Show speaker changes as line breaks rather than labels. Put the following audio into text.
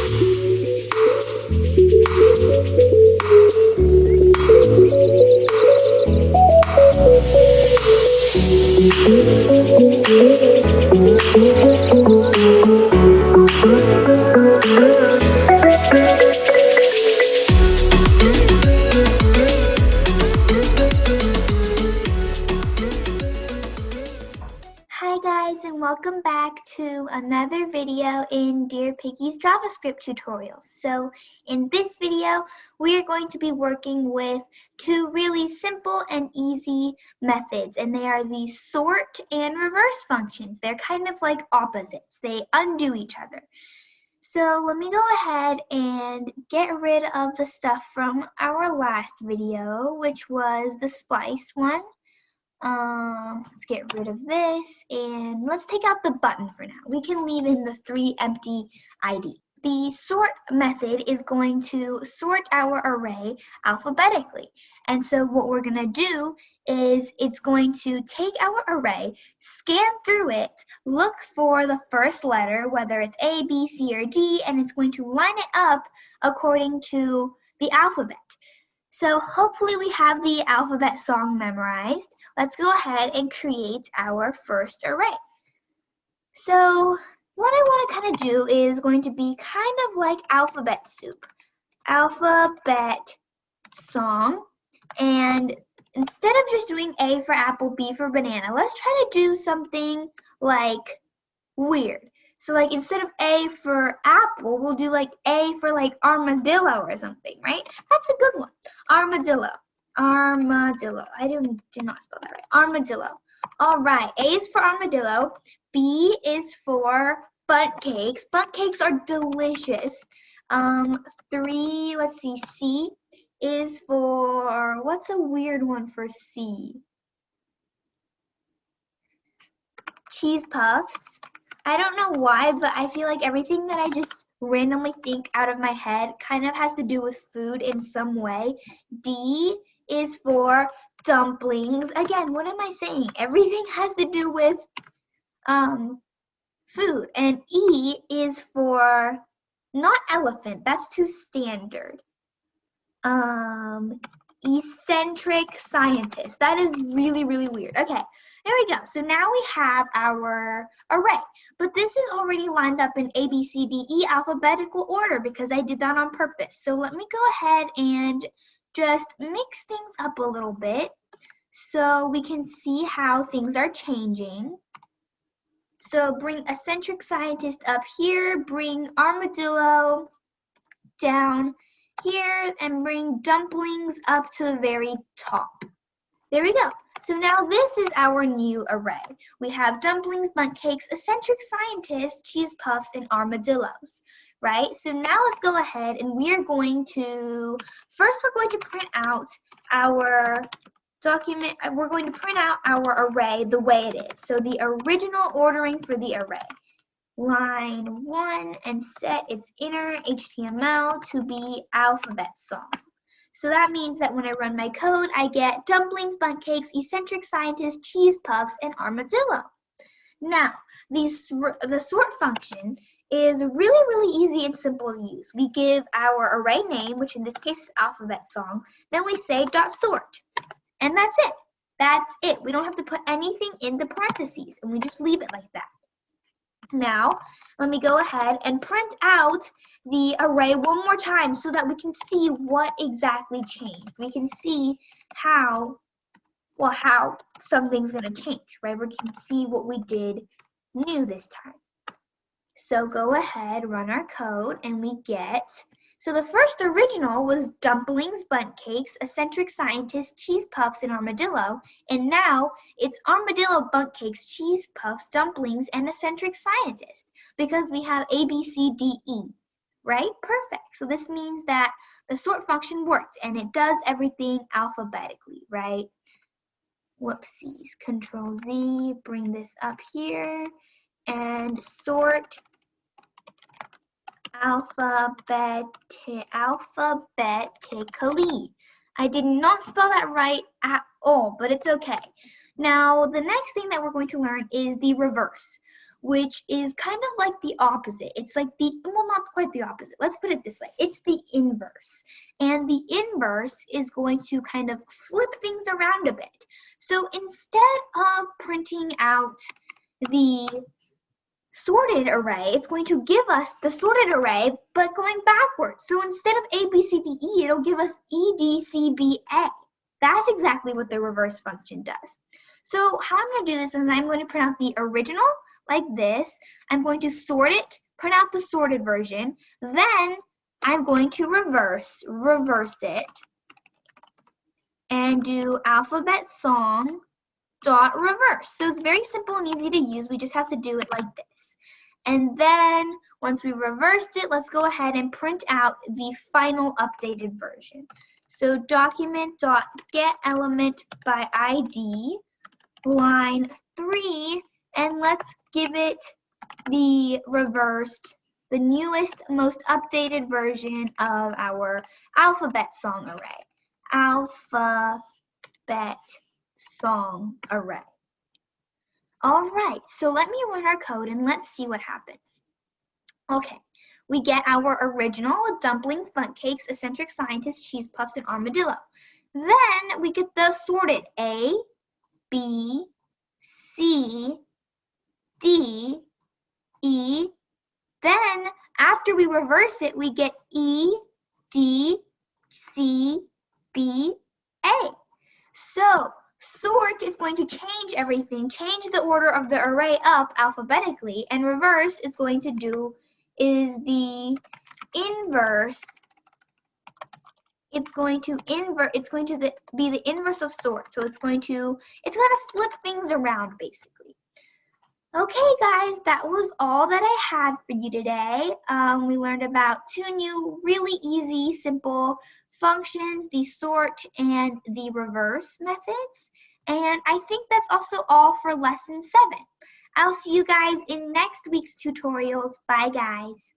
Hi guys, and welcome back to another video in DearPiggy's JavaScript tutorials. So in this video, we are going to be working with two really simple and easy methods, and they are the sort and reverse functions. They're kind of like opposites. They undo each other. So let me go ahead and get rid of the stuff from our last video, which was the splice one. Let's get rid of this, and let's take out the button for now. We can leave in the 3 empty ID. The sort method is going to sort our array alphabetically. And so what we're going to do is it's going to take our array, scan through it, look for the first letter, whether it's A, B, C, or D, and it's going to line it up according to the alphabet. So hopefully we have the alphabet song memorized. Let's go ahead and create our first array. So what I want to kind of do is going to be kind of like alphabet soup. Alphabet song. And instead of just doing A for apple, B for banana, let's try to do something like weird. So like instead of A for apple, we'll do like A for like armadillo or something, right? That's a good one. Armadillo. Armadillo. I did not spell that right. Armadillo. All right. A is for armadillo. B is for bundt cakes. Bundt cakes are delicious. 3, let's see, C is for, what's a weird one for C? Cheese puffs. I don't know why, but I feel like everything that I just randomly think out of my head kind of has to do with food in some way. D is for dumplings. Again, what am I saying? Everything has to do with food. And E is for not elephant. That's too standard. Eccentric scientist. That is really, really weird. Okay. There we go. So now we have our array, but this is already lined up in A, B, C, D, E alphabetical order because I did that on purpose. So let me go ahead and just mix things up a little bit so we can see how things are changing. So bring eccentric scientist up here, bring armadillo down here, and bring dumplings up to the very top. There we go. So now this is our new array. We have dumplings, bundt cakes, eccentric scientists, cheese puffs, and armadillos, right? So now let's go ahead and we are going to, first we're going to print out our document, we're going to print out our array the way it is. So the original ordering for the array. Line 1 and set its inner HTML to be alphabet song. So that means that when I run my code, I get dumplings, bundt cakes, eccentric scientists, cheese puffs, and armadillo. Now, the sort function is really, really easy and simple to use. We give our array name, which in this case is alphabet song, then we say .sort, and that's it. That's it. We don't have to put anything in the parentheses, and we just leave it like that. Now, let me go ahead and print out the array one more time so that we can see what exactly changed. We can see how something's going to change, right? We can see what we did new this time. So go ahead, run our code, and we get, so the first original was dumplings, bundt cakes, eccentric scientists, cheese puffs, and armadillo. And now it's armadillo, bundt cakes, cheese puffs, dumplings, and eccentric scientists because we have A, B, C, D, E, right? Perfect. So this means that the sort function worked and it does everything alphabetically, right? Whoopsies. Control Z, bring this up here, and sort alphabetically. I did not spell that right at all, but it's okay. Now, the next thing that we're going to learn is the reverse. which is kind of like the opposite. It's like well, not quite the opposite. Let's put it this way. It's the inverse. And the inverse is going to kind of flip things around a bit. So instead of printing out the sorted array, it's going to give us the sorted array, but going backwards. So instead of A, B, C, D, E, it'll give us E, D, C, B, A. That's exactly what the reverse function does. So how I'm going to do this is I'm going to print out the original like this. I'm going to sort it, print out the sorted version. Then I'm going to reverse it, and do alphabet song dot reverse. So it's very simple and easy to use. We just have to do it like this. And then once we reversed it, let's go ahead and print out the final updated version. So document.getElement by ID, line 3, and let's give it the reversed, the newest, most updated version of our alphabet song array. Alphabet song array. All right, so let me run our code and let's see what happens. Okay, we get our original with dumplings, bundt cakes, eccentric scientist, cheese puffs, and armadillo. Then we get the sorted A, B, C, D, E. Then after we reverse it, we get E, D, C, B, A. So sort is going to change everything, change the order of the array up alphabetically, and reverse is going to do is the inverse. It's going to be the inverse of sort. So it's going to flip things around basically. Okay guys, that was all that I had for you today. We learned about two new really easy, simple functions, the sort and the reverse methods. And I think that's also all for lesson 7. I'll see you guys in next week's tutorials. Bye guys.